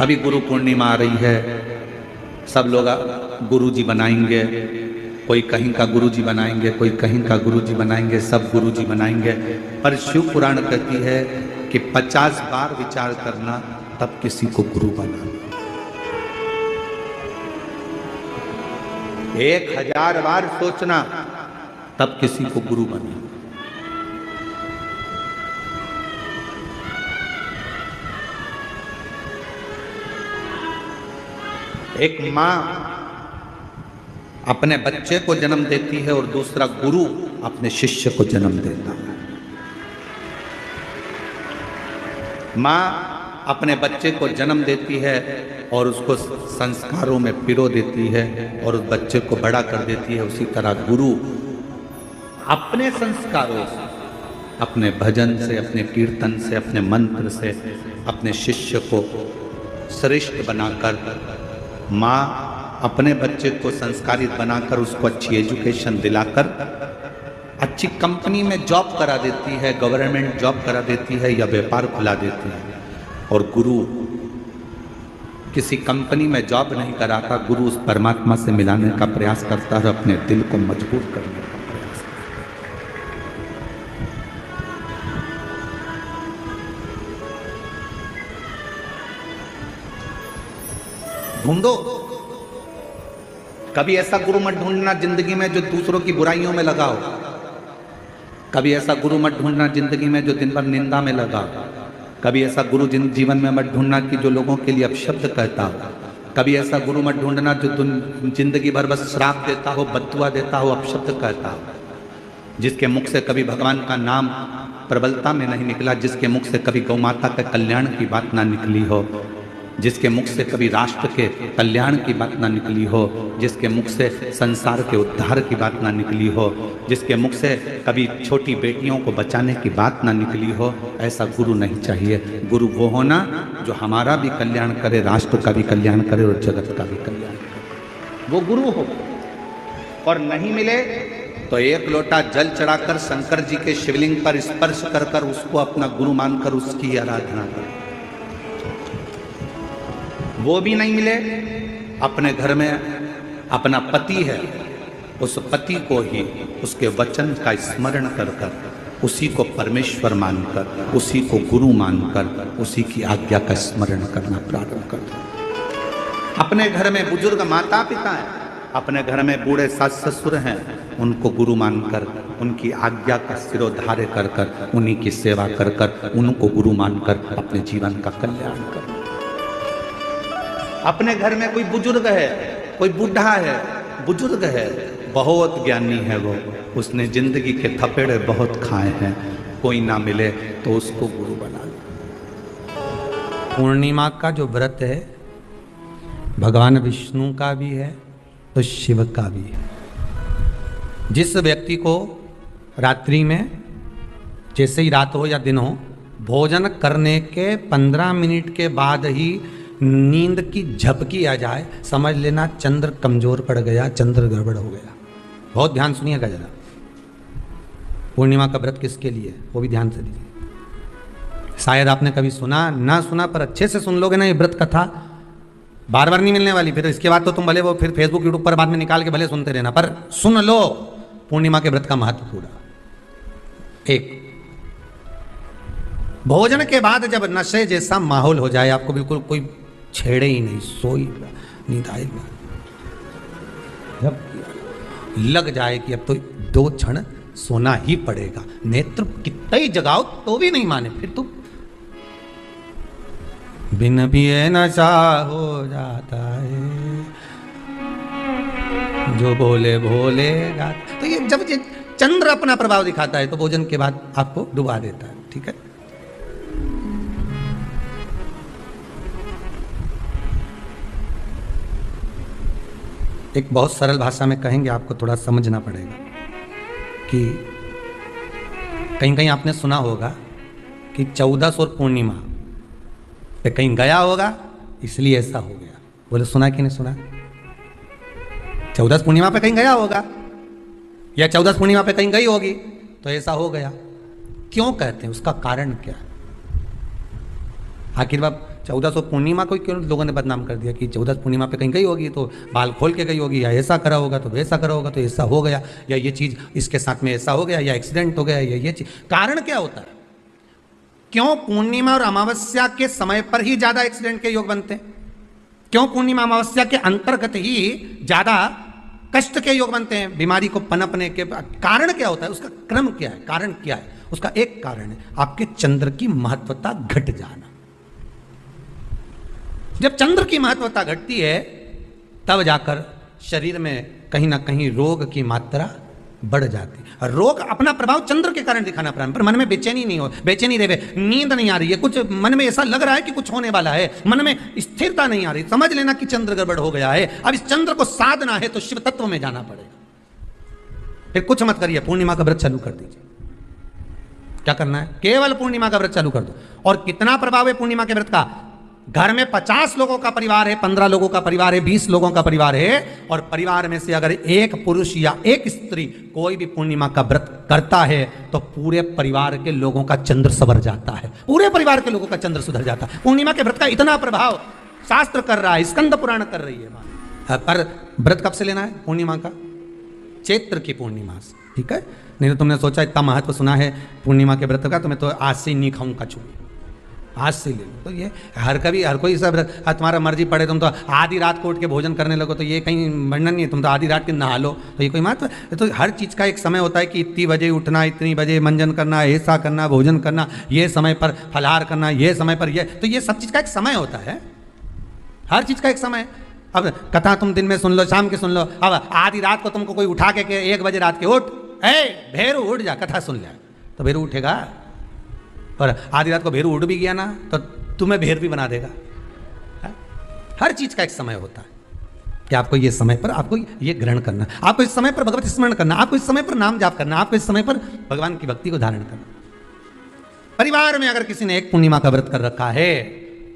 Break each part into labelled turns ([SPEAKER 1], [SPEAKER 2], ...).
[SPEAKER 1] अभी गुरु पूर्णिमा आ रही है, सब लोग गुरु जी बनाएंगे, कोई कहीं का गुरु जी बनाएंगे, कोई कहीं का गुरु जी बनाएंगे, सब गुरु जी बनाएंगे। पर शिव पुराण कहती है कि 50 बार विचार करना तब किसी को गुरु बनाना, 1000 बार सोचना तब किसी को गुरु बनाना। एक मां अपने बच्चे को जन्म देती है और दूसरा गुरु अपने शिष्य को जन्म देता है। मां अपने बच्चे को जन्म देती है और उसको संस्कारों में पिरो देती है और उस बच्चे को बड़ा कर देती है। उसी तरह गुरु अपने संस्कारों से, अपने भजन से, अपने कीर्तन से, अपने मंत्र से अपने शिष्य को श्रेष्ठ बनाकर, माँ अपने बच्चे को संस्कारित बनाकर उसको अच्छी एजुकेशन दिलाकर अच्छी कंपनी में जॉब करा देती है, गवर्नमेंट जॉब करा देती है या व्यापार खुला देती है। और गुरु किसी कंपनी में जॉब नहीं कराता, गुरु उस परमात्मा से मिलाने का प्रयास करता है, अपने दिल को मजबूत करने का प्रयास करता है। ढूंढो, कभी ऐसा गुरु मत ढूंढना जिंदगी में जो दूसरों की बुराइयों में लगा हो। कभी ऐसा गुरु मत ढूंढना जिंदगी में जो दिन भर निंदा में लगा। कभी ऐसा गुरु जीवन में मत ढूंढना कि जो लोगों के लिए अपशब्द कहता हो। कभी ऐसा गुरु मत ढूंढना जो जिंदगी भर बस श्राप देता हो, बद्दुआ देता हो, अपशब्द कहता हो। जिसके मुख से कभी भगवान का नाम प्रबलता में नहीं निकला, जिसके मुख से कभी गौ माता के कल्याण की बात ना निकली हो, जिसके मुख से कभी राष्ट्र के कल्याण की बात ना निकली हो, जिसके मुख से संसार के उद्धार की बात ना निकली हो, जिसके मुख से कभी छोटी बेटियों को बचाने की बात ना निकली हो, ऐसा गुरु नहीं चाहिए। गुरु वो होना जो हमारा भी कल्याण करे, राष्ट्र का भी कल्याण करे और जगत का भी कल्याण करे, वो गुरु हो। और नहीं मिले तो एक लोटा जल चढ़ाकर शंकर जी के शिवलिंग पर स्पर्श कर कर उसको अपना गुरु मानकर उसकी आराधना करें। वो भी नहीं मिले, अपने घर में अपना पति है, उस पति को ही उसके वचन का स्मरण कर कर, उसी को परमेश्वर मानकर, उसी को गुरु मानकर, उसी की आज्ञा का स्मरण करना प्रारंभ कर दो। अपने घर में बुजुर्ग माता पिता हैं, अपने घर में बूढ़े सास ससुर हैं, उनको गुरु मानकर, उनकी आज्ञा का सिरोधार्य कर कर, उन्हीं की सेवा कर कर, उनको गुरु मानकर अपने जीवन का कल्याण कर। अपने घर में कोई बुजुर्ग है, कोई बूढ़ा है, बुजुर्ग है, बहुत ज्ञानी है, वो उसने जिंदगी के थपेड़े बहुत खाए हैं, कोई ना मिले तो उसको गुरु बना लो। पूर्णिमा का जो व्रत है भगवान विष्णु का भी है तो शिव का भी है। जिस व्यक्ति को रात्रि में, जैसे ही रात हो या दिन हो, भोजन करने के 15 मिनट के बाद ही नींद की झपकी आ जाए, समझ लेना चंद्र कमजोर पड़ गया, चंद्र गड़बड़ हो गया। बहुत ध्यान सुनिएगा जरा। पूर्णिमा का व्रत किसके लिए, वो भी ध्यान से लीजिए। शायद आपने कभी सुना ना सुना, पर अच्छे से सुन लोगे ना, ये व्रत कथा बार बार नहीं मिलने वाली। फिर इसके बाद तो तुम भले वो फिर फेसबुक यूट्यूब पर बाद में निकाल के भले सुनते रहना, पर सुन लो पूर्णिमा के व्रत का महत्व पूरा। एक, भोजन के बाद जब नशे जैसा माहौल हो जाए, आपको बिल्कुल कोई छेड़े ही नहीं, सोई नींद आएगी, जब लग जाए कि अब तो 2 क्षण सोना ही पड़ेगा, नेत्र कितना ही जगाओ तो भी नहीं माने, फिर तो बिन पिए नशा हो जाता है, जो बोले भोले गाता। तो ये जब ये चंद्र अपना प्रभाव दिखाता है तो भोजन के बाद आपको डुबा देता है। ठीक है, एक बहुत सरल भाषा में कहेंगे, आपको थोड़ा समझना पड़ेगा कि कहीं कहीं आपने सुना होगा कि 14 और पूर्णिमा पे कहीं गया होगा इसलिए ऐसा हो गया। बोले सुना कि नहीं सुना? 14 पूर्णिमा पे कहीं गया होगा या 14 पूर्णिमा पे कहीं गई होगी तो ऐसा हो गया। क्यों कहते हैं, उसका कारण क्या? आखिर बात 1400 पूर्णिमा को क्यों लोगों ने बदनाम कर दिया कि 14 पूर्णिमा पे कहीं गई होगी तो बाल खोल के गई होगी, या ऐसा करा होगा तो वैसा करा होगा तो ऐसा हो गया, या ये चीज़ इसके साथ में ऐसा हो गया, या एक्सीडेंट हो गया, या ये चीज़। कारण क्या होता है? क्यों पूर्णिमा और अमावस्या के समय पर ही ज़्यादा एक्सीडेंट के योग बनते हैं? क्यों पूर्णिमा अमावस्या के अंतर्गत ही ज़्यादा कष्ट के योग बनते हैं, बीमारी को पनपने के? कारण क्या होता है? उसका क्रम क्या है? कारण क्या है? उसका एक कारण है आपके चंद्र की महत्वता घट जाना। जब चंद्र की महत्वता घटती है तब जाकर शरीर में कहीं ना कहीं रोग की मात्रा बढ़ जाती है। रोग अपना प्रभाव चंद्र के कारण दिखाना प्रारंभ, पर मन में बेचैनी नहीं हो, बेचैनी रहे, नींद नहीं आ रही है, कुछ मन में ऐसा लग रहा है कि कुछ होने वाला है, मन में स्थिरता नहीं आ रही, समझ लेना कि चंद्र गड़बड़ हो गया है। अब इस चंद्र को साधना है तो शिव तत्व में जाना पड़ेगा। फिर कुछ मत करिए, पूर्णिमा का व्रत चालू कर दीजिए। क्या करना है? केवल पूर्णिमा का व्रत चालू कर दो। और कितना प्रभाव है पूर्णिमा के व्रत का? घर में 50 लोगों का परिवार है, 15 लोगों का परिवार है, 20 लोगों का परिवार है, और परिवार में से अगर एक पुरुष या एक स्त्री कोई भी पूर्णिमा का व्रत करता है तो पूरे परिवार के लोगों का चंद्र संवर जाता है, पूरे परिवार के लोगों का चंद्र सुधर जाता है। पूर्णिमा के व्रत का इतना प्रभाव शास्त्र कर रहा है, स्कंद पुराण कर रही है। पर व्रत कब से लेना है? पूर्णिमा का, चैत्र की पूर्णिमा से, ठीक है? नहीं तो तुमने सोचा इतना महत्व सुना है पूर्णिमा के व्रत का तो मैं तो आज से ही नहीं खाऊंगा कछुआ, आज से ले लो। तो ये हर कोई सब तुम्हारा मर्जी पड़े, तुम तो आधी रात को उठ के भोजन करने लगो तो ये कहीं वर्णन नहीं है। तुम तो आधी रात के नहा लो तो ये कोई महत्व? तो हर चीज़ का एक समय होता है कि इतनी बजे उठना, इतनी बजे मंजन करना, ऐसा करना, भोजन करना, ये समय पर फलाहार करना, ये समय पर ये, तो ये सब चीज़ का एक समय होता है, हर चीज़ का एक समय। अब कथा तुम दिन में सुन लो, शाम के सुन लो, अब आधी रात को तुमको कोई उठा के 1 बजे रात के उठ, भेरू उठ जा, कथा सुन ले, तो भेरू उठेगा? और आधी रात को भेरू उठ भी गया ना तो तुम्हें भेर भी बना देगा। हर चीज का एक समय होता है कि आपको ये समय पर आपको ये ग्रहण करना, आपको इस समय पर भगवत स्मरण करना, आपको इस समय पर नाम जाप करना, आपको इस समय पर भगवान की भक्ति को धारण करना। परिवार में अगर किसी ने एक पूर्णिमा का व्रत कर रखा है,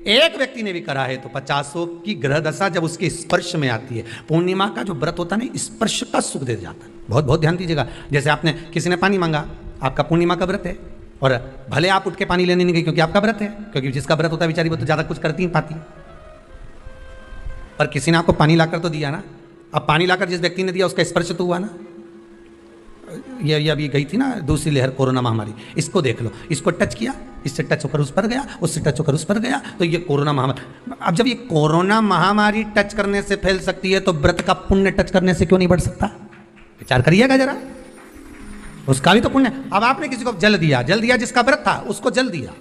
[SPEAKER 1] एक व्यक्ति ने भी करा है, तो 50 की ग्रह दशा जब उसके स्पर्श में आती है, पूर्णिमा का जो व्रत होता है ना, स्पर्श का सुख दे जाता है। बहुत बहुत ध्यान दीजिएगा। जैसे आपने किसी ने पानी मांगा, आपका पूर्णिमा का व्रत है, और भले आप उठ के पानी लेने नहीं गए क्योंकि आपका व्रत है, क्योंकि जिसका व्रत होता है बेचारी वो तो ज्यादा कुछ करती नहीं पाती, पर किसी ने आपको पानी लाकर तो दिया ना। अब पानी लाकर जिस व्यक्ति ने दिया उसका स्पर्श तो हुआ ना। ये अभी गई थी ना दूसरी लहर कोरोना महामारी, इसको देख लो, इसको टच किया, इससे टच होकर उस पर गया, उससे टच होकर उस पर गया, तो ये कोरोना महामारी। अब जब ये कोरोना महामारी टच करने से फैल सकती है तो व्रत का पुण्य टच करने से क्यों नहीं बढ़ सकता? विचार करिएगा जरा, उसका भी तो पुण्य। अब आपने किसी को जल दिया जिसका व्रत था उसको जल दिया।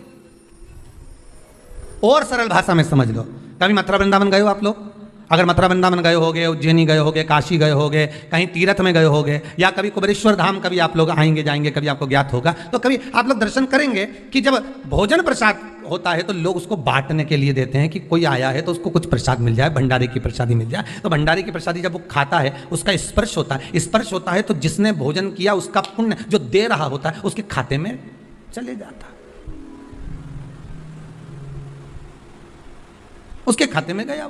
[SPEAKER 1] और सरल भाषा में समझ लो, कभी मथुरा वृंदावन गए हो आप लोग? अगर मथुरा वृंदावन गए होगे, उज्जैनी गए होगे, काशी गए होगे, कहीं तीर्थ में गए होगे, या कभी कुबेरेश्वर धाम कभी आप लोग आएंगे जाएंगे, कभी आपको ज्ञात होगा, तो कभी आप लोग दर्शन करेंगे कि जब भोजन प्रसाद होता है तो लोग उसको बांटने के लिए देते हैं कि कोई आया है तो उसको कुछ प्रसाद मिल जाए, भंडारे की प्रसादी मिल जाए। तो भंडारे की प्रसादी जब वो खाता है उसका स्पर्श होता है, स्पर्श होता है तो जिसने भोजन किया उसका पुण्य जो दे रहा होता है उसके खाते में चले जाता है, उसके खाते में गया।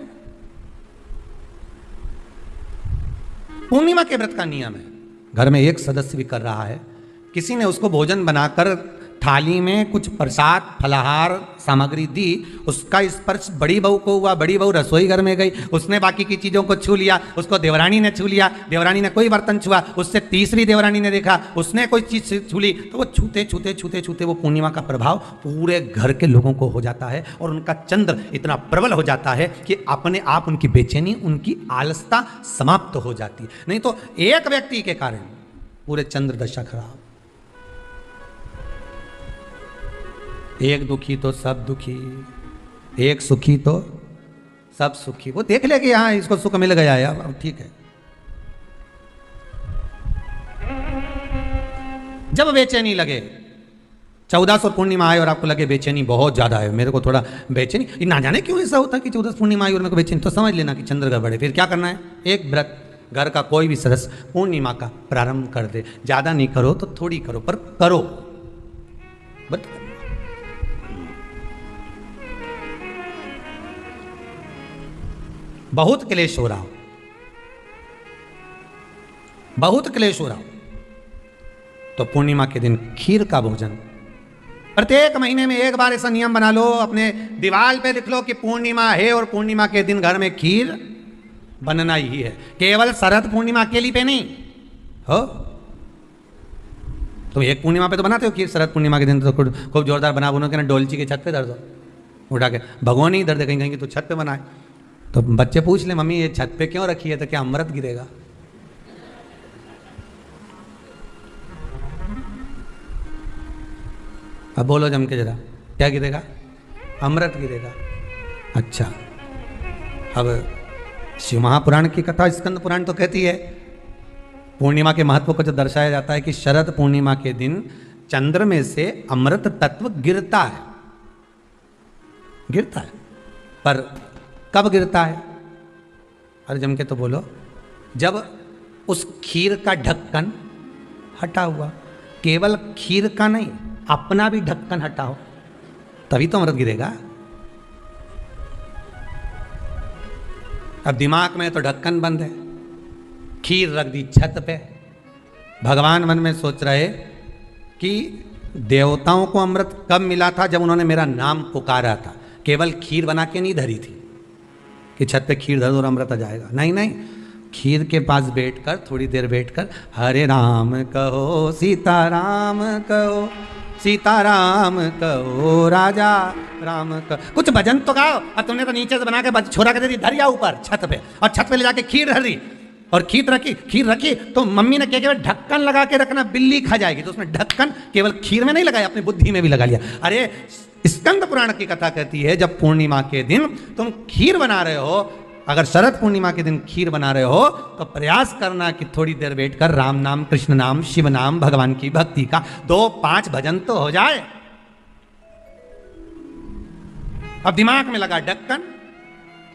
[SPEAKER 1] पूर्णिमा के व्रत का नियम है, घर में एक सदस्य भी कर रहा है, किसी ने उसको भोजन बनाकर थाली में कुछ प्रसाद फलाहार सामग्री दी, उसका स्पर्श बड़ी बहू को हुआ, बड़ी बहू रसोई घर में गई, उसने बाकी की चीज़ों को छू लिया, उसको देवरानी ने छू लिया, देवरानी ने कोई बर्तन छुआ, उससे तीसरी देवरानी ने देखा, उसने कोई चीज़ छू ली, तो वो छूते छूते छूते छूते वो पूर्णिमा का प्रभाव पूरे घर के लोगों को हो जाता है, और उनका चंद्र इतना प्रबल हो जाता है कि अपने आप उनकी बेचैनी, उनकी आलसता समाप्त हो जाती है। नहीं तो एक व्यक्ति के कारण पूरे चंद्र दशा खराब। एक दुखी तो सब दुखी, एक सुखी तो सब सुखी। वो देख ले कि हाँ इसको सुख मिल गया है, अब ठीक है। जब बेचैनी लगे, 1400 पूर्णिमा आए और आपको लगे बेचैनी बहुत ज्यादा है, मेरे को थोड़ा बेचैनी, ना जाने क्यों ऐसा होता है कि 14 पूर्णिमा आई और मेरे को बेचैनी, तो समझ लेना कि चंद्र गड़बड़ है। फिर क्या करना है? एक व्रत घर का कोई भी सदस्य पूर्णिमा का प्रारंभ कर दे, ज्यादा नहीं करो तो थोड़ी करो, पर करो व्रत। बहुत क्लेश हो रहा हो, बहुत क्लेश हो रहा हो, तो पूर्णिमा के दिन खीर का भोजन प्रत्येक महीने में एक बार ऐसा नियम बना लो, अपने दीवार पे लिख लो कि पूर्णिमा है और पूर्णिमा के दिन घर में खीर बनना ही है। केवल शरद पूर्णिमा अकेली पे नहीं हो, तुम एक पूर्णिमा पे तो बनाते हो खीर, शरद पूर्णिमा के दिन तो खूब जोरदार बना बुनो के ना डोलची के छत पे धर दो उठा के, भगवान ही दर्द कहीं कहीं तो छत पे बनाए। तो बच्चे पूछ ले मम्मी ये छत पे क्यों रखी है, तो क्या अमृत गिरेगा? अब बोलो जम के जरा, क्या गिरेगा? अमृत गिरेगा। अच्छा, अब शिव महापुराण की कथा स्कंद पुराण तो कहती है, पूर्णिमा के महत्व को जो दर्शाया जाता है कि शरद पूर्णिमा के दिन चंद्र में से अमृत तत्व गिरता है, गिरता है। पर कब गिरता है? अरे जम के तो बोलो, जब उस खीर का ढक्कन हटा हुआ, केवल खीर का नहीं अपना भी ढक्कन हटाओ, तभी तो अमृत गिरेगा। अब दिमाग में तो ढक्कन बंद है, खीर रख दी छत पे, भगवान मन में सोच रहे कि देवताओं को अमृत कब मिला था? जब उन्होंने मेरा नाम पुकारा था। केवल खीर बना के नहीं धरी थी कि छत पे खीर धर दो और अमृत आ जाएगा, नहीं नहीं, खीर के पास बैठकर थोड़ी देर बैठकर हरे राम कहो सीताराम कहो, सीताराम कहो राजा राम कहो, कुछ भजन तो गाओ। और तुमने तो नीचे से बना के छोरा के दे दी, धरिया ऊपर छत पे, और छत पे ले जाके खीर धर दी और खीर रखी तो मम्मी ने क्या किया, ढक्कन लगा के रखना, बिल्ली खा जाएगी। तो उसमें ढक्कन केवल खीर में नहीं लगाया, अपनी बुद्धि में भी लगा लिया। अरे स्कंद पुराण की कथा कहती है जब पूर्णिमा के दिन तुम खीर बना रहे हो, अगर शरद पूर्णिमा के दिन खीर बना रहे हो तो प्रयास करना कि थोड़ी देर बैठकर राम नाम, कृष्ण नाम, शिव नाम, भगवान की भक्ति का 2-5 भजन तो हो जाए। अब दिमाग में लगा ढक्कन,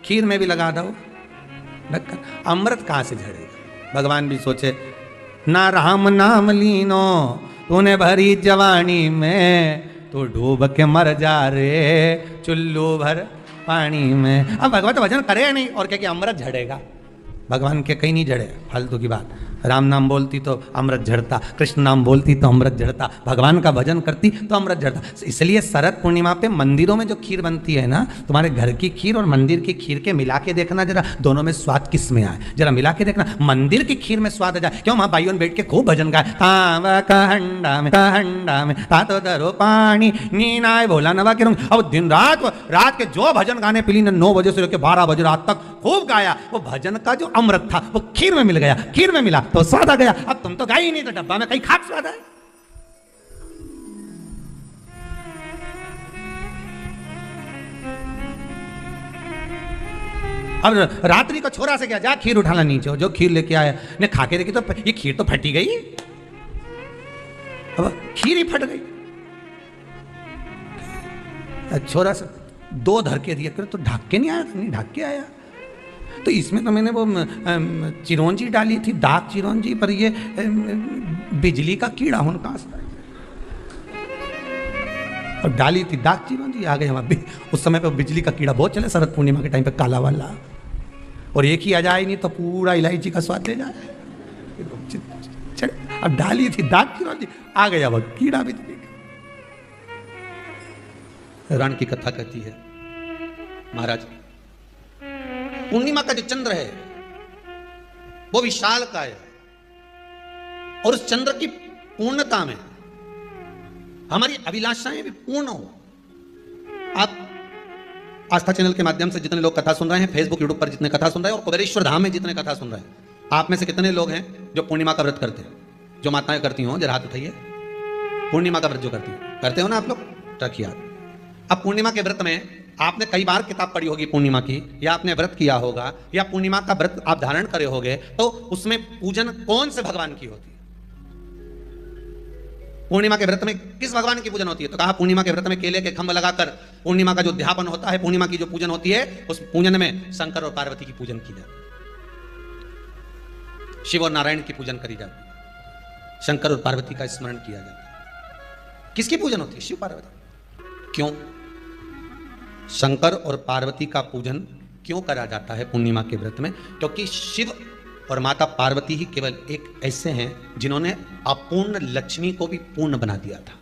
[SPEAKER 1] खीर में भी लगा दो ढक्कन, अमृत कहां से झड़ेगा? भगवान भी सोचे, ना राम नाम लीनो तूने भरी जवानी में, तो डूब के मर जा रे चुल्लू भर पानी में। अब भगवत भजन करे नहीं और क्या कि अमृत झड़ेगा? भगवान के कहीं नहीं झड़े, फालतू की बात। राम नाम बोलती तो अमृत झड़ता, कृष्ण नाम बोलती तो अमृत झड़ता, भगवान का भजन करती तो अमृत झड़ता। इसलिए शरद पूर्णिमा पे मंदिरों में जो खीर बनती है ना, तुम्हारे घर की खीर और मंदिर की खीर के मिला के देखना जरा, दोनों में स्वाद किस में आए, जरा मिला के देखना। मंदिर की खीर में स्वाद आ जाए, क्यों? वहां भाइयों बैठ के खूब भजन गाए, तांबा का हंडा में तातो दरो पानी नीनाए भोला नवा के रंग। अब दिन रात के जो भजन गाने पिली ने 9 बजे से लेकर 12 बजे रात तक खूब गाया, वो भजन का जो अमृत था वो खीर में मिल गया, खीर में मिला तो स्वाद आ गया। अब तुम तो गाई ही नहीं, तो डब्बा में कहीं खाक स्वाद है। अब रात्रि को छोरा से क्या, जा खीर उठाना नीचे, जो खीर लेके आया ने खा के देखी तो ये खीर तो फटी गई, अब खीर ही फट गई। छोरा से 2 धर के दिया, तो ढक के नहीं आया, नहीं ढक के आया, तो इसमें तो मैंने वो चिरौंजी डाली थी, दाग चिरौंजी, पर ये बिजली का कीड़ा हूं कहां से, और डाली थी दाग चिरौंजी, आ गए हम। उस समय पे बिजली का कीड़ा बहुत चले, शरद पूर्णिमा के टाइम पे, काला वाला, और एक ही आ जाए नहीं तो पूरा इलायची का स्वाद ले जाए। अब डाली थी दाग चिरौंजी, आ गया वह कीड़ा भी। रण की कथा कहती है, महाराज पूर्णिमा का जो चंद्र है वो विशाल का है, और उस चंद्र की पूर्णता में हमारी अभिलाषाएं भी पूर्ण हो। आप आस्था चैनल के माध्यम से जितने लोग कथा सुन रहे हैं, फेसबुक यूट्यूब पर जितने कथा सुन रहे हैं, और कुबेरेश्वर धाम में जितने कथा सुन रहे हैं, आप में से कितने लोग हैं जो पूर्णिमा का व्रत करते हैं? जो माताएं करती हो जरा हाथ उठाइए। पूर्णिमा का व्रत जो करते हो ना आप लोग, रखिए हाथ। अब पूर्णिमा के व्रत में आपने कई बार किताब पढ़ी होगी पूर्णिमा की, या आपने व्रत किया होगा, या पूर्णिमा का व्रत आप धारण करे होगे, तो उसमें पूजन कौन से भगवान की होती है? पूर्णिमा के व्रत में किस भगवान की पूजन होती है? तो कहा पूर्णिमा के व्रत में केले के खंभ लगाकर पूर्णिमा का जो अध्यापन होता है, पूर्णिमा की जो पूजन होती है, उस पूजन में शंकर और पार्वती की पूजन की जाती, शिव और नारायण की पूजन करी जाती, शंकर और पार्वती का स्मरण किया जाता है। किसकी पूजन होती है? शिव पार्वती। क्यों शंकर और पार्वती का पूजन क्यों करा जाता है पूर्णिमा के व्रत में? क्योंकि शिव और माता पार्वती ही केवल एक ऐसे हैं जिन्होंने अपूर्ण लक्ष्मी को भी पूर्ण बना दिया था।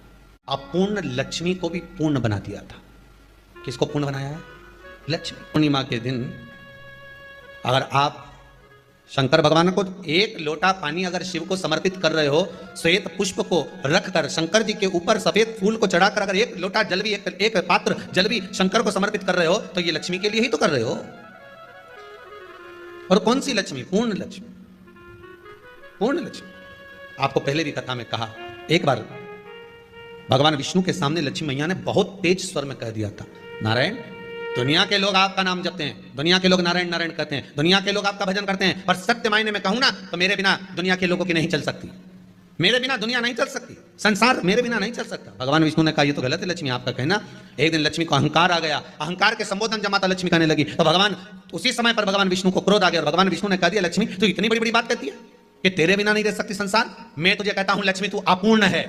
[SPEAKER 1] अपूर्ण लक्ष्मी को भी पूर्ण बना दिया था। किसको पूर्ण बनाया है? लक्ष्मी। पूर्णिमा के दिन अगर आप शंकर भगवान को एक लोटा पानी अगर शिव को समर्पित कर रहे हो, श्वेत पुष्प को रखकर शंकर जी के ऊपर सफेद फूल को चढ़ाकर अगर एक लोटा जल भी एक पात्र जल भी शंकर को समर्पित कर रहे हो, तो ये लक्ष्मी के लिए ही तो कर रहे हो। और कौन सी लक्ष्मी? पूर्ण लक्ष्मी। पूर्ण लक्ष्मी। आपको पहले भी कथा में कहा, एक बार भगवान विष्णु के सामने लक्ष्मी मैया ने बहुत तेज स्वर में कह दिया था, नारायण, दुनिया के लोग आपका नाम जपते हैं, दुनिया के लोग नारायण नारायण कहते हैं, दुनिया के लोग आपका भजन करते हैं, पर सत्य मायने में कहूं ना तो मेरे बिना दुनिया के लोगों की नहीं चल सकती, मेरे बिना दुनिया नहीं चल सकती, संसार मेरे बिना नहीं चल सकता। भगवान विष्णु ने कहा, ये तो गलत है लक्ष्मी आपका कहना। एक दिन लक्ष्मी को अहंकार आ गया, अहंकार के संबोधन जब माता लक्ष्मी कहने लगी तो भगवान उसी समय पर भगवान विष्णु को क्रोध आ गया और भगवान विष्णु ने कह दिया, लक्ष्मी तू इतनी बड़ी बड़ी बात कहती है कि तेरे बिना नहीं रह सकती संसार। मैं तुझे कहता हूं लक्ष्मी, तू अपूर्ण है,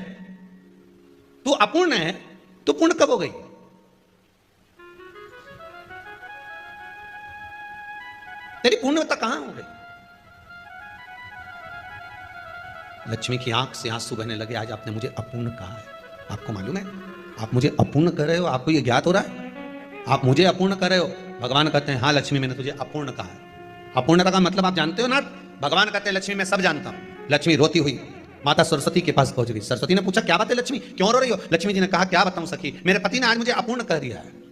[SPEAKER 1] तू अपूर्ण है, तू पूर्ण कब हो गई? तेरी पूर्णता कहां हो गई? लक्ष्मी की आंख से आंसू बहने लगे, आज आपने मुझे अपूर्ण कहा है। आपको मालूम है आप मुझे अपूर्ण कर रहे हो? आपको यह ज्ञात हो रहा है आप मुझे अपूर्ण कर रहे हो? भगवान कहते हैं, हाँ लक्ष्मी मैंने तुझे अपूर्ण कहा है। अपूर्णता का मतलब आप जानते हो ना? भगवान कहते हैं, लक्ष्मी मैं सब जानता हूं। लक्ष्मी रोती हुई माता सरस्वती के पास पहुंच गई। सरस्वती ने पूछा, क्या बात है लक्ष्मी, क्यों रो रही हो? लक्ष्मी जी ने कहा, क्या बताऊं सखी, मेरे पति ने आज मुझे अपूर्ण कह दिया है।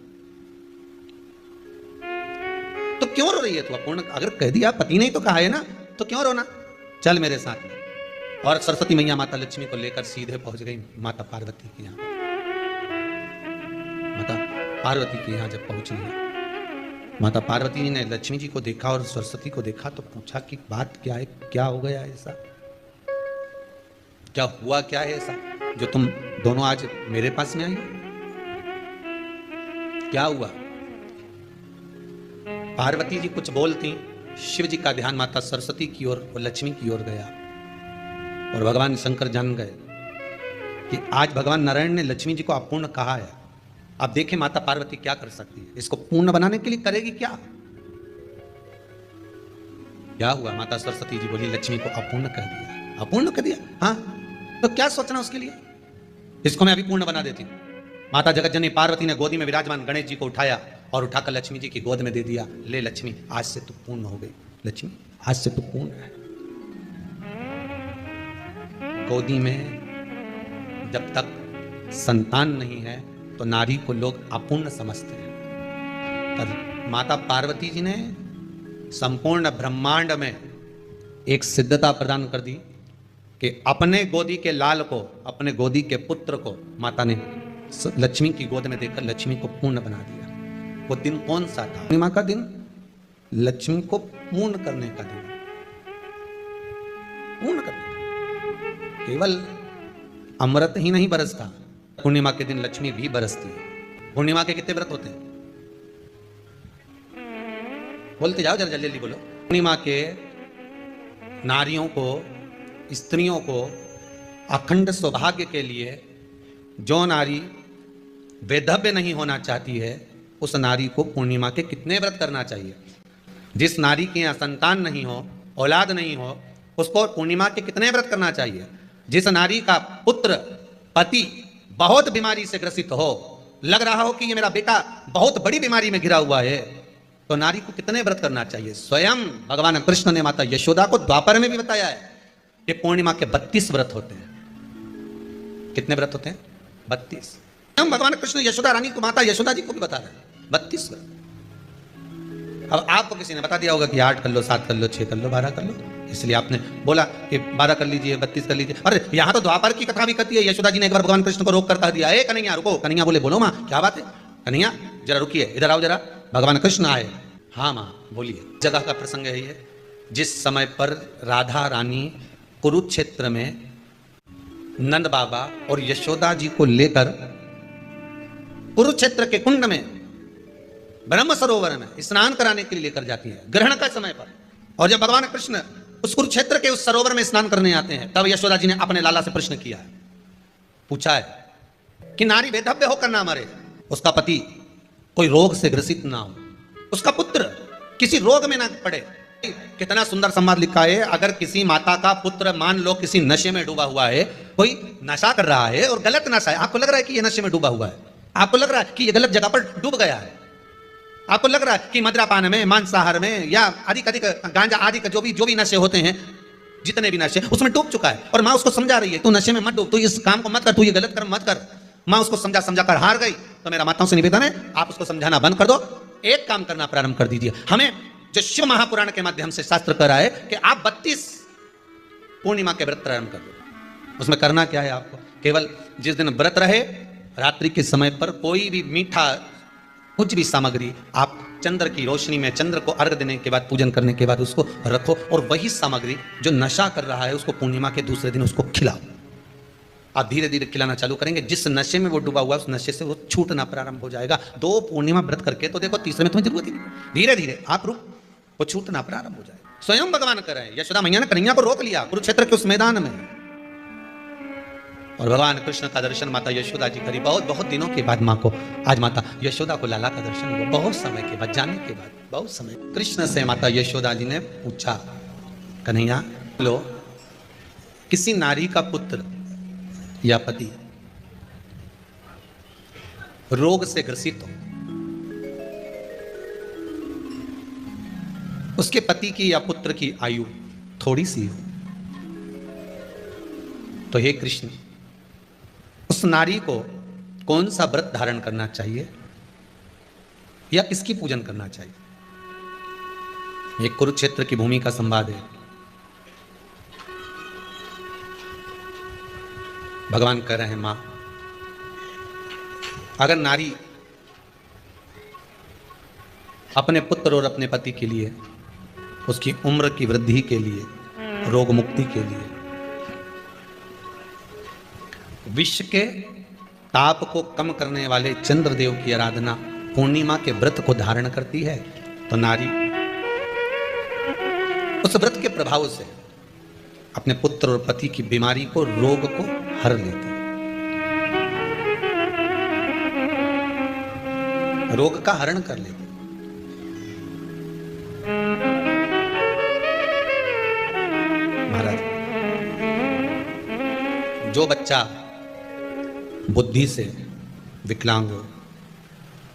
[SPEAKER 1] तो क्यों रो रही है तू? अपूर्ण अगर कह दिया, पति ने ही तो कहा है ना, तो क्यों रोना? चल मेरे साथ में। और सरस्वती मैया माता लक्ष्मी को लेकर सीधे पहुंच गई माता पार्वती के यहां। माता पार्वती के यहां जब पहुंची है, माता पार्वती जी ने लक्ष्मी जी को देखा और सरस्वती को देखा तो पूछा कि बात क्या है, क्या हो गया ऐसा, क्या हुआ, क्या है ऐसा जो तुम दोनों आज मेरे पास में आई? क्या हुआ? पार्वती जी कुछ बोलती, शिव जी का ध्यान माता सरस्वती की ओर और लक्ष्मी की ओर गया और भगवान शंकर जान गए कि आज भगवान नारायण ने लक्ष्मी जी को अपूर्ण कहा है। अब देखें माता पार्वती क्या कर सकती है, इसको पूर्ण बनाने के लिए करेगी क्या? क्या हुआ? माता सरस्वती जी बोली, लक्ष्मी को अपूर्ण कर दिया। अपूर्ण कर दिया? हाँ, तो क्या सोचना उसके लिए, इसको मैं अभी पूर्ण बना देती हूं। माता जगतजननी पार्वती ने गोदी में विराजमान गणेश जी को उठाया और उठाकर लक्ष्मी जी की गोद में दे दिया। ले लक्ष्मी, आज से तू पूर्ण हो गई। लक्ष्मी आज से तू पूर्ण है। गोदी में जब तक संतान नहीं है तो नारी को लोग अपूर्ण समझते हैं, पर माता पार्वती जी ने संपूर्ण ब्रह्मांड में एक सिद्धता प्रदान कर दी कि अपने गोदी के लाल को, अपने गोदी के पुत्र को माता ने लक्ष्मी की गोद में देकर लक्ष्मी को पूर्ण बना दिया। वो दिन कौन सा था? पूर्णिमा का दिन, लक्ष्मी को पूर्ण करने का दिन। पूर्ण करने का, केवल अमृत ही नहीं बरसता, पूर्णिमा के दिन लक्ष्मी भी बरसती है। पूर्णिमा के कितने व्रत होते हैं? बोलते जाओ, जरा जल्दी जल्दी बोलो। पूर्णिमा के नारियों को, स्त्रियों को अखंड सौभाग्य के लिए, जो नारी वैधव्य नहीं होना चाहती है उस नारी को पूर्णिमा के कितने व्रत करना चाहिए? जिस नारी के यहाँ संतान नहीं हो, औलाद नहीं हो, उसको पूर्णिमा के कितने व्रत करना चाहिए? जिस नारी का पुत्र, पति बहुत बीमारी से ग्रसित हो, लग रहा हो कि ये मेरा बेटा बहुत बड़ी बीमारी में घिरा हुआ है, तो नारी को कितने व्रत करना चाहिए? स्वयं भगवान कृष्ण ने माता यशोदा को द्वापर में भी बताया है कि पूर्णिमा के 32 व्रत होते हैं। कितने व्रत होते हैं? 32। हम भगवान कृष्ण यशोदा रानी को, माता यशोदा जी को भी बता रहे हैं 32 व्रत। अब आपको किसी ने बता दिया होगा कि 8 कर लो, 7 कर लो, 6 कर लो, 12 कर लो, इसलिए आपने बोला कि 12 कर लीजिए, 32 कर लीजिए। अरे यहाँ तो द्वापर की कथा भी कहती है, यशोदा जी ने एक बार भगवान कृष्ण को रोक कर कह दिया, ए कन्हैया रुको। कन्हैया बोले, बोलो माँ क्या बात है? कन्हैया जरा रुकिए, इधर आओ जरा। भगवान कृष्ण आए। हाँ माँ बोलिए। जगह का प्रसंग है ये, जिस समय पर राधा रानी कुरुक्षेत्र में नंद बाबा और यशोदा जी को लेकर कुरुक्षेत्र के कुंड में, ब्रह्म सरोवर में स्नान कराने के लिए लेकर जाती है, ग्रहण का समय पर। और जब भगवान कृष्ण उस कुरुक्षेत्र के उस सरोवर में स्नान करने आते हैं, तब यशोदा जी ने अपने लाला से प्रश्न किया है, पूछा है कि नारी वैधव्य होकर ना मरे, उसका पति कोई रोग से ग्रसित ना हो, उसका पुत्र किसी रोग में ना पड़े। कितना सुंदर संवाद लिखा है, अगर किसी माता का पुत्र मान लो किसी नशे में डूबा हुआ है कोई नशा कर रहा है और गलत नशा है, आपको लग रहा है कि ये नशे में डूबा हुआ है, आपको लग रहा है कि ये गलत जगह पर डूब गया है, आपको लग रहा है कि मद्यपान में, मांसाहार में या अधिक गांजा आदि का जो भी नशे होते हैं, जितने भी नशे उसमें डूब चुका है। और माँ उसको समझा रही है, तू नशे में मत डूब, तू इस काम को मत कर, तू ये गलत कर्म मत कर। माँ उसको समझा कर हार गई। तो मेरा माताओं से निवेदन है, आप उसको समझाना बंद कर दो, एक काम करना प्रारंभ कर दीजिए। हमें जो शिव महापुराण के माध्यम से शास्त्र कह रहा है कि आप 32 पूर्णिमा के व्रत प्रारंभ कर दो। उसमें करना क्या है, आपको केवल जिस दिन व्रत रहे रात्रि के समय पर कोई भी मीठा कुछ भी सामग्री आप चंद्र की रोशनी में, चंद्र को अर्घ देने के बाद, पूजन करने के बाद उसको रखो, और वही सामग्री जो नशा कर रहा है उसको पूर्णिमा के दूसरे दिन उसको खिलाओ। आप धीरे धीरे खिलाना चालू करेंगे, जिस नशे में वो डूबा हुआ उस नशे से वो छूटना प्रारंभ हो जाएगा। 2 पूर्णिमा व्रत करके तो देखो, तीसरे में तुम्हें जरूरत ही नहीं, धीरे धीरे आप रुक, वो छूटना प्रारंभ हो जाएगा। स्वयं भगवान कर रहे हैं, यशोदा मैया ने कन्हैया को रोक लिया कुरुक्षेत्र के उस मैदान में, और भगवान कृष्ण का दर्शन माता यशोदा जी करी। बहुत दिनों के बाद माँ को, आज माता यशोदा को लाला का दर्शन हुआ, बहुत समय के बाद, जाने के बाद बहुत समय। कृष्ण से माता यशोदा जी ने पूछा, कन्हैया लो, किसी नारी का पुत्र या पति रोग से ग्रसित हो, उसके पति की या पुत्र की आयु थोड़ी सी हो, तो हे कृष्ण, उस नारी को कौन सा व्रत धारण करना चाहिए या किसकी पूजन करना चाहिए? ये कुरुक्षेत्र की भूमि का संवाद है। भगवान कह रहे हैं, मां, अगर नारी अपने पुत्र और अपने पति के लिए, उसकी उम्र की वृद्धि के लिए, रोग मुक्ति के लिए, विश्व के ताप को कम करने वाले चंद्रदेव की आराधना, पूर्णिमा के व्रत को धारण करती है, तो नारी उस व्रत के प्रभाव से अपने पुत्र और पति की बीमारी को, रोग को हर लेती है। रोग का हरण कर लेती है। महाराज, जो बच्चा बुद्धि से विकलांग हो,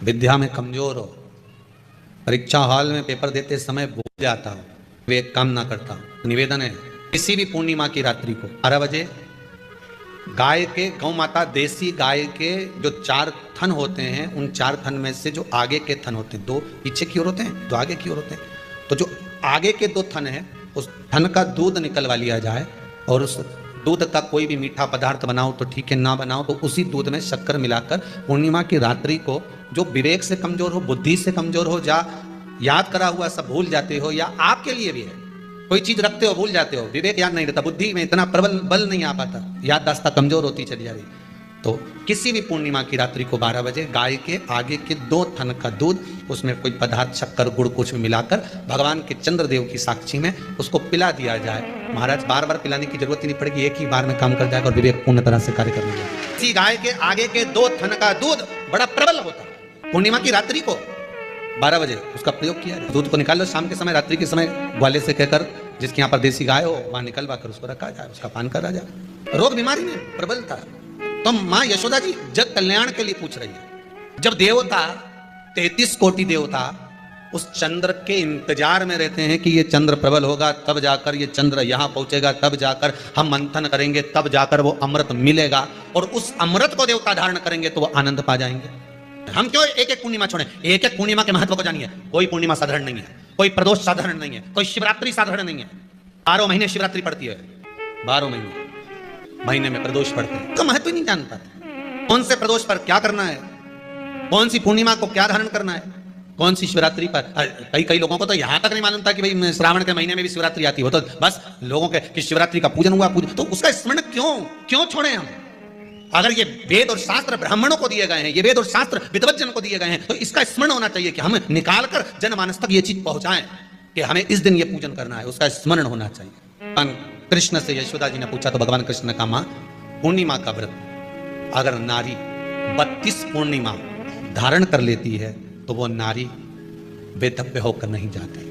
[SPEAKER 1] विद्या में कमजोर हो, परीक्षा हॉल में पेपर देते समय भूल जाता हो, वे एक काम ना करता हो, निवेदन है किसी भी पूर्णिमा की रात्रि को 12 बजे गाय के, गौ माता देसी गाय के जो 4 थन होते हैं, उन 4 थन में से जो आगे के थन होते हैं, 2 पीछे की ओर होते हैं, 2 आगे की ओर होते हैं, तो जो आगे के 2 थन हैं उस थन का दूध निकलवा लिया जाए, और उस दूध का कोई भी मीठा पदार्थ बनाओ तो ठीक है, ना बनाओ तो उसी दूध में शक्कर मिलाकर पूर्णिमा की रात्रि को, जो विवेक से कमजोर हो, बुद्धि से कमजोर हो, या याद करा हुआ सब भूल जाते हो, या आपके लिए भी है कोई चीज रखते हो भूल जाते हो, विवेक याद नहीं रहता, बुद्धि में इतना प्रबल बल नहीं आ पाता, याददाश्त कमजोर होती चली जा रही, तो किसी भी पूर्णिमा की रात्रि को 12 बजे गाय के आगे के 2 थन का दूध, उसमें कोई पदार्थ, शक्कर, गुड़ कुछ भी मिलाकर भगवान के चंद्रदेव की साक्षी में उसको पिला दिया जाए। महाराज, बार बार पिलाने की जरूरत ही नहीं पड़ेगी, एक ही बार में काम कर जाएगा और विवेक पूर्ण तरह से कार्य कर लेगा। इसी गाय के आगे के 2 थन का दूध बड़ा प्रबल होता है। पूर्णिमा की रात्रि को 12 बजे उसका प्रयोग किया जाए। दूध को निकाल लो शाम के समय, रात्रि के समय ग्वाले से कहकर, जिसके यहाँ पर देसी गाय हो वहां निकलवा कर उसको रखा जाए, उसका पान करा जाए। रोग बीमारी में प्रबलता, तो माँ यशोदा जी जग कल्याण के लिए पूछ रही है। जब देवता 33 कोटि देवता उस चंद्र के इंतजार में रहते हैं कि ये चंद्र प्रबल होगा, तब जाकर ये चंद्र यहाँ पहुंचेगा, तब जाकर हम मंथन करेंगे, तब जाकर वो अमृत मिलेगा, और उस अमृत को देवता धारण करेंगे तो वो आनंद पा जाएंगे। हम क्यों एक एक पूर्णिमा छोड़ें? एक एक पूर्णिमा के महत्व को जानिए। कोई पूर्णिमा साधारण नहीं है, कोई प्रदोष साधारण नहीं है, कोई शिवरात्रि साधारण नहीं है। 12 महीने शिवरात्रि पड़ती है, 12 महीने में प्रदोष पड़ते हैं, तो महत्व ही नहीं जान पाते। कौन से प्रदोष पर क्या करना है, कौन सी पूर्णिमा को क्या धारण करना है, कौन सी शिवरात्रि पर। कई लोगों को तो यहां तक नहीं मालूम था कि भाई श्रावण के महीने में भी शिवरात्रि आती हो, तो बस लोगों के कि शिवरात्रि का पूजन हुआ, तो उसका स्मरण क्यों छोड़े हम? अगर ये वेद और शास्त्र ब्राह्मणों को दिए गए हैं, ये वेद और शास्त्र विद्वज्जन को दिए गए हैं, तो इसका स्मरण होना चाहिए कि हम निकाल कर जनमानस तक ये चीज पहुंचाएं कि हमें इस दिन ये पूजन करना है, उसका स्मरण होना चाहिए। कृष्ण से यशोदा जी ने पूछा तो भगवान कृष्ण ने कहा, मां, पूर्णिमा का व्रत अगर नारी 32 पूर्णिमा धारण कर लेती है तो वो नारी बेधव्य होकर नहीं जाती।